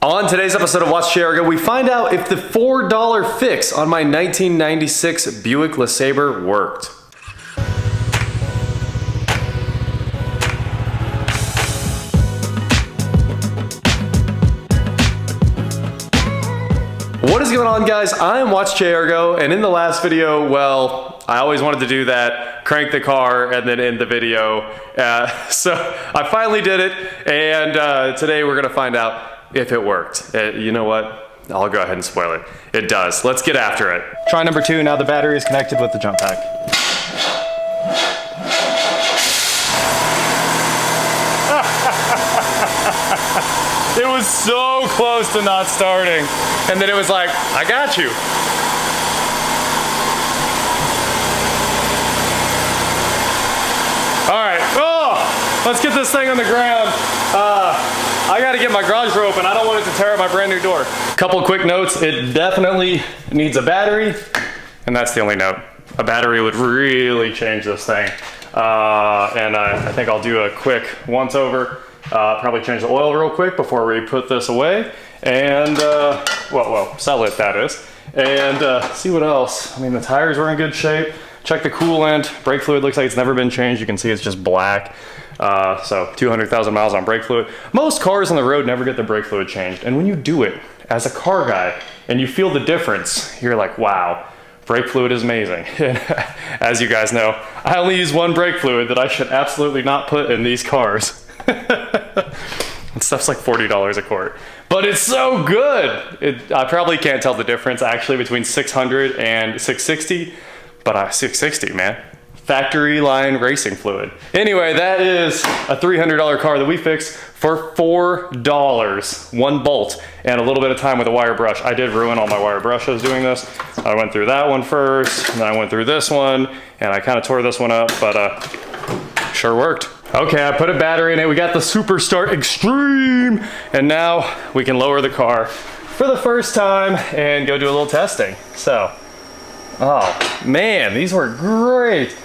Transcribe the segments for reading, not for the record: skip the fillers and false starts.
On today's episode of Watch Chair Go, we find out if the $4 fix on my 1996 Buick LeSabre worked. What is going on, guys? I am Watch Chair Go, and in the last video, well, I always wanted to do that, crank the car and then end the video. So I finally did it, and today we're gonna find out if it worked. You know what? I'll go ahead and spoil it. It does. Let's get after it. Try number 2. Now the battery is connected with the jump pack. It was so close to not starting. And then it was like, I got you. All right, oh, let's get this thing on the ground. I gotta get my garage door open. I don't want it to tear up my brand new door. Couple quick notes. It definitely needs a battery, and that's the only note. A battery would really change this thing. And I think I'll do a quick once over. Probably change the oil real quick before we put this away. And, well, sell it, that is. And see what else. I mean, the tires were in good shape. Check the coolant. Brake fluid looks like it's never been changed. You can see it's just black. So 200,000 miles on brake fluid. Most cars on the road never get the brake fluid changed. And when you do it as a car guy and you feel the difference, you're like, wow, brake fluid is amazing. As you guys know, I only use one brake fluid that I should absolutely not put in these cars. And stuff's like $40 a quart, but it's so good. I probably can't tell the difference actually between 600 and 660, but 660, man. Factory line racing fluid. Anyway, that is a $300 car that we fixed for $4. One bolt and a little bit of time with a wire brush. I did ruin all my wire brushes doing this. I went through that one first, and then I went through this one, and I kind of tore this one up, but sure worked. Okay, I put a battery in it. We got the Super Start Extreme, and now we can lower the car for the first time and go do a little testing. So, oh man, these were great.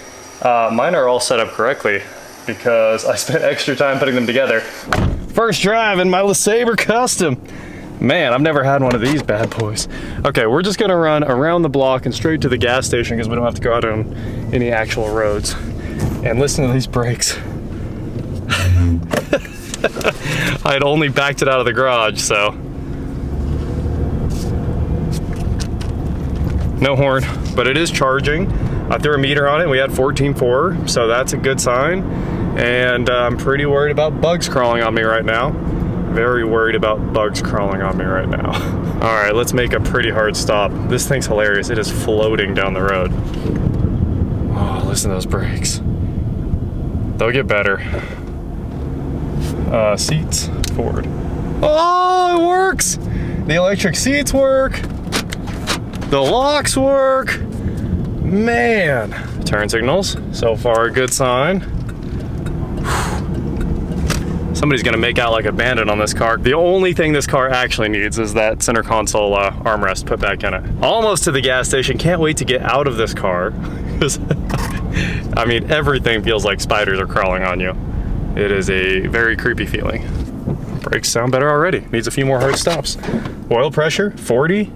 Mine are all set up correctly because I spent extra time putting them together. First drive in my LeSabre Custom. Man, I've never had one of these bad boys. Okay, we're just gonna run around the block and straight to the gas station because we don't have to go out on any actual roads. And listen to these brakes. I had only backed it out of the garage, so. No horn, but it is charging. I threw a meter on it. We had 14.4, so that's a good sign. And I'm pretty worried about bugs crawling on me right now. Very worried about bugs crawling on me right now. All right, let's make a pretty hard stop. This thing's hilarious. It is floating down the road. Oh, listen to those brakes. They'll get better. Seats, forward. Oh, it works! The electric seats work. The locks work. Man. Turn signals, so far a good sign. Somebody's gonna make out like a bandit on this car. The only thing this car actually needs is that center console armrest put back in it. Almost to the gas station. Can't wait to get out of this car. I mean, everything feels like spiders are crawling on you. It is a very creepy feeling. Brakes sound better already. Needs a few more hard stops. Oil pressure, 40.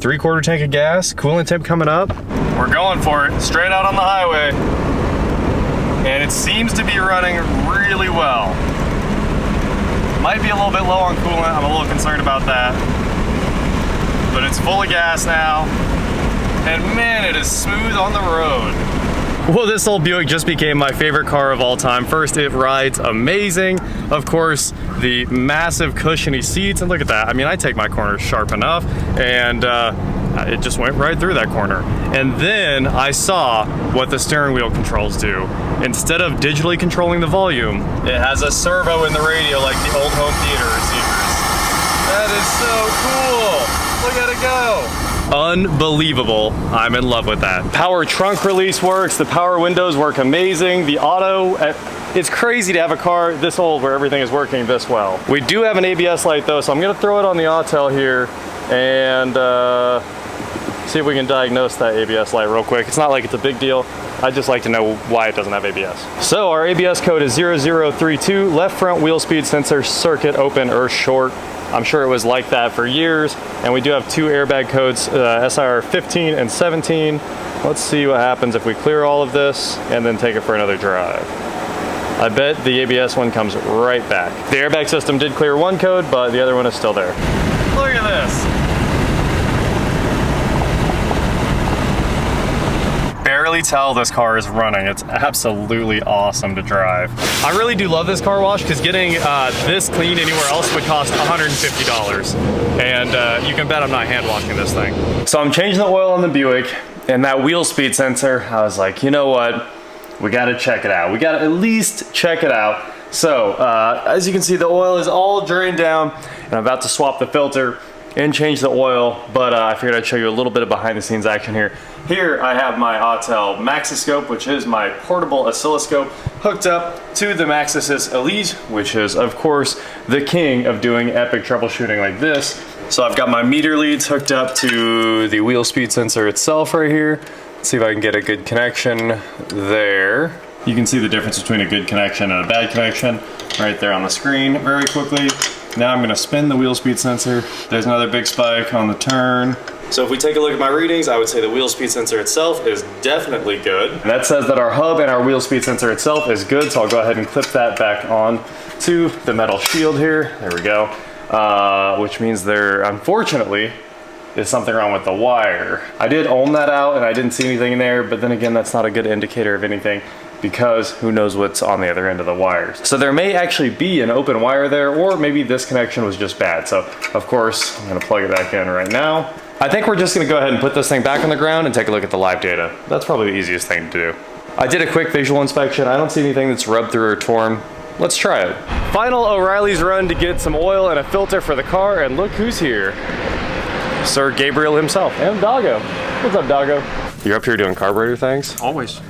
3/4 tank of gas. Coolant temp coming up. We're going for it. Straight out on the highway. And it seems to be running really well. Might be a little bit low on coolant. I'm a little concerned about that. But it's full of gas now. And man, it is smooth on the road. Well, this old Buick just became my favorite car of all time. First, it rides amazing. Of course, the massive cushiony seats, and look at that. I mean, I take my corners sharp enough, and it just went right through that corner. And then I saw what the steering wheel controls do. Instead of digitally controlling the volume, it has a servo in the radio like the old home theater receivers. That is so cool. Look at it go. Unbelievable. I'm in love with that. Power trunk release works. The power windows work amazing. The auto, it's crazy to have a car this old where everything is working this well. We do have an ABS light though, so I'm gonna throw it on the auto here and see if we can diagnose that ABS light real quick. It's not like it's a big deal. I'd just like to know why it doesn't have ABS. So our ABS code is 0032, left front wheel speed sensor circuit open or short. I'm sure it was like that for years. And we do have two airbag codes, SIR 15 and 17. Let's see what happens if we clear all of this and then take it for another drive. I bet the ABS one comes right back. The airbag system did clear one code, but the other one is still there. Look at this. Barely tell this car is running. It's absolutely awesome to drive. I really do love this car wash because getting this clean anywhere else would cost $150. And you can bet I'm not hand washing this thing. So I'm changing the oil on the Buick and that wheel speed sensor. I was like, you know what? We gotta check it out. We gotta at least check it out. So as you can see, the oil is all drained down and I'm about to swap the filter and change the oil, but I figured I'd show you a little bit of behind the scenes action here. Here I have my Autel Maxiscope, which is my portable oscilloscope, hooked up to the Maxisys Elite, which is of course the king of doing epic troubleshooting like this. So I've got my meter leads hooked up to the wheel speed sensor itself right here. Let's see if I can get a good connection there. You can see the difference between a good connection and a bad connection right there on the screen very quickly. Now I'm gonna spin the wheel speed sensor. There's another big spike on the turn. So if we take a look at my readings, I would say the wheel speed sensor itself is definitely good. And that says that our hub and our wheel speed sensor itself is good, so I'll go ahead and clip that back on to the metal shield here. There we go. Which means there, unfortunately, is something wrong with the wire. I did ohm that out and I didn't see anything in there, but then again, that's not a good indicator of anything because who knows what's on the other end of the wires. So there may actually be an open wire there, or maybe this connection was just bad. So of course, I'm gonna plug it back in right now. I think we're just gonna go ahead and put this thing back on the ground and take a look at the live data. That's probably the easiest thing to do. I did a quick visual inspection. I don't see anything that's rubbed through or torn. Let's try it. Final O'Reilly's run to get some oil and a filter for the car, and look who's here. Sir Gabriel himself, and Doggo. What's up, Doggo? You're up here doing carburetor things? Always.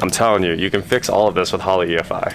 I'm telling you, you can fix all of this with Holley EFI.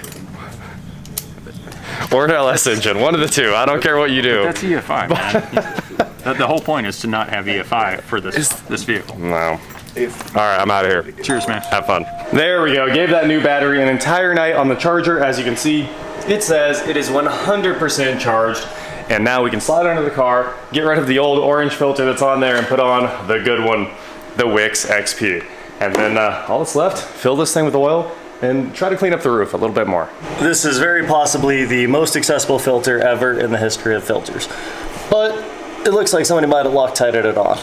Or an LS engine, one of the two. I don't care what you do. But that's EFI, man. The whole point is to not have EFI for this vehicle. No. All right, I'm out of here. Cheers, man. Have fun. There we go. Gave that new battery an entire night on the charger. As you can see, it says it is 100% charged. And now we can slide under the car, get rid of the old orange filter that's on there and put on the good one, the Wix XP. And then all that's left, fill this thing with oil and try to clean up the roof a little bit more. This is very possibly the most accessible filter ever in the history of filters. But it looks like somebody might have Loctited it on.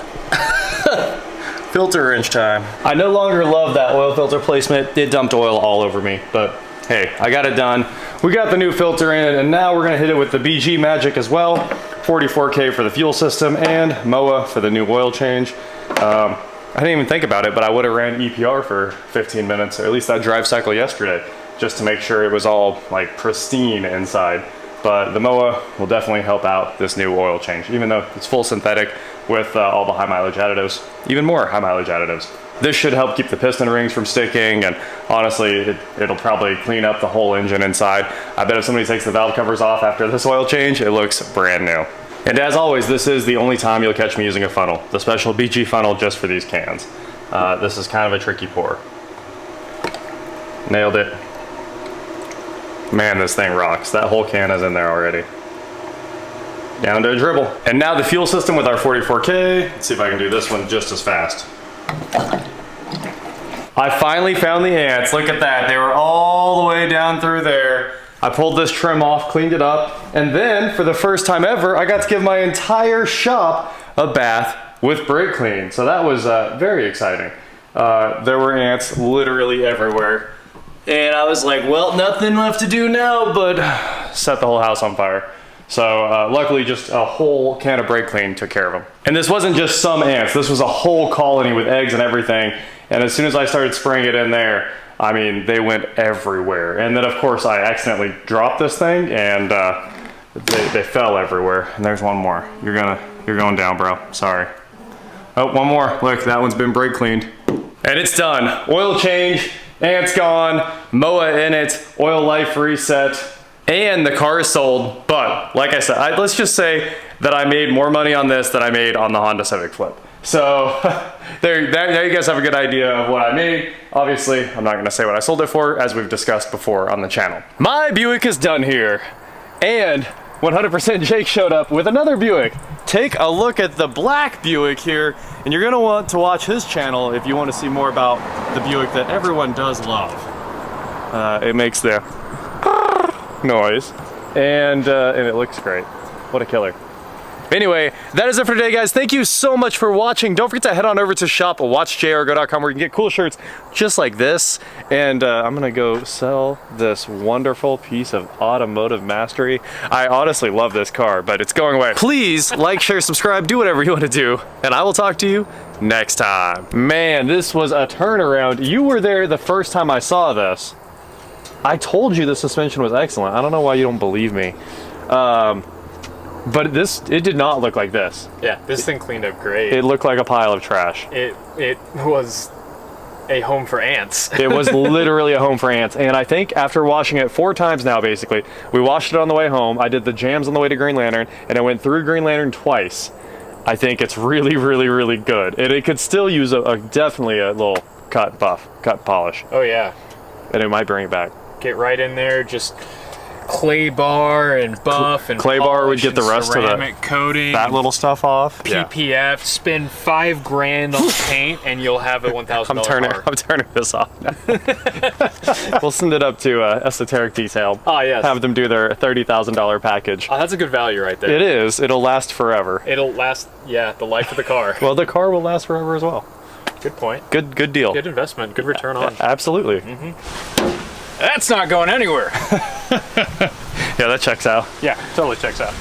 Filter wrench time. I no longer love that oil filter placement. It dumped oil all over me, but hey, I got it done. We got the new filter in, and now we're gonna hit it with the BG Magic as well. 44K for the fuel system and MOA for the new oil change. I didn't even think about it, but I would have ran EPR for 15 minutes, or at least that drive cycle yesterday, just to make sure it was all like pristine inside. But the MOA will definitely help out this new oil change, even though it's full synthetic with all the high mileage additives, even more high mileage additives. This should help keep the piston rings from sticking, and honestly, it'll probably clean up the whole engine inside. I bet if somebody takes the valve covers off after this oil change, it looks brand new. And as always, this is the only time you'll catch me using a funnel, the special BG funnel just for these cans. This is kind of a tricky pour. Nailed it. Man, this thing rocks. That whole can is in there already. Down to a dribble. And now the fuel system with our 44K. Let's see if I can do this one just as fast. I finally found the ants. Look at that. They were all the way down through there. I pulled this trim off, cleaned it up, and then for the first time ever, I got to give my entire shop a bath with brake clean. So that was very exciting. There were ants literally everywhere. And I was like, well, nothing left to do now but set the whole house on fire. So luckily just a whole can of brake clean took care of them. And this wasn't just some ants, this was a whole colony with eggs and everything. And as soon as I started spraying it in there, I mean, they went everywhere. And then of course I accidentally dropped this thing and they fell everywhere. And there's one more. You're going down, bro, sorry. Oh, one more, look, that one's been brake cleaned. And it's done, oil change, ants gone, MOA in it, oil life reset, and the car is sold. But like I said, let's just say that I made more money on this than I made on the Honda Civic Flip. So there you guys have a good idea of what I made. Obviously, I'm not gonna say what I sold it for, as we've discussed before on the channel. My Buick is done here, and 100% Jake showed up with another Buick. Take a look at the black Buick here, and you're gonna want to watch his channel if you want to see more about the Buick that everyone does love. It makes the noise, and it looks great. What a killer. Anyway, that is it for today, guys. Thank you so much for watching. Don't forget to head on over to shop.watchjrgo.com where you can get cool shirts just like this. And I'm gonna go sell this wonderful piece of automotive mastery. I honestly love this car, but it's going away. Please like, share, subscribe, do whatever you want to do, and I will talk to you next time. Man, this was a turnaround. You were there the first time I saw this. I told you the suspension was excellent. I don't know why you don't believe me. But it did not look like this. Yeah, this thing cleaned up great. It looked like a pile of trash. It was a home for ants. It was literally a home for ants. And I think after washing it 4 times now, basically, we washed it on the way home. I did the jams on the way to Green Lantern, and I went through Green Lantern twice. I think it's really, really, really good. And it could still use definitely a little cut polish. Oh yeah. And it might bring it back. Get right in there, just clay bar and buff and clay bar would get the rest of ceramic coating, that little stuff off. PPF. Spend $5 grand on paint, and you'll have a $1,000 car. I'm turning this off now. We'll send it up to Esoteric Detail. Oh yes. Have them do their $30,000 package. Oh, that's a good value right there. It is. It'll last forever. It'll last. Yeah, the life of the car. Well, the car will last forever as well. Good point. Good deal. Good investment. Good return on. Absolutely. That's not going anywhere. Yeah, that checks out. Yeah, totally checks out.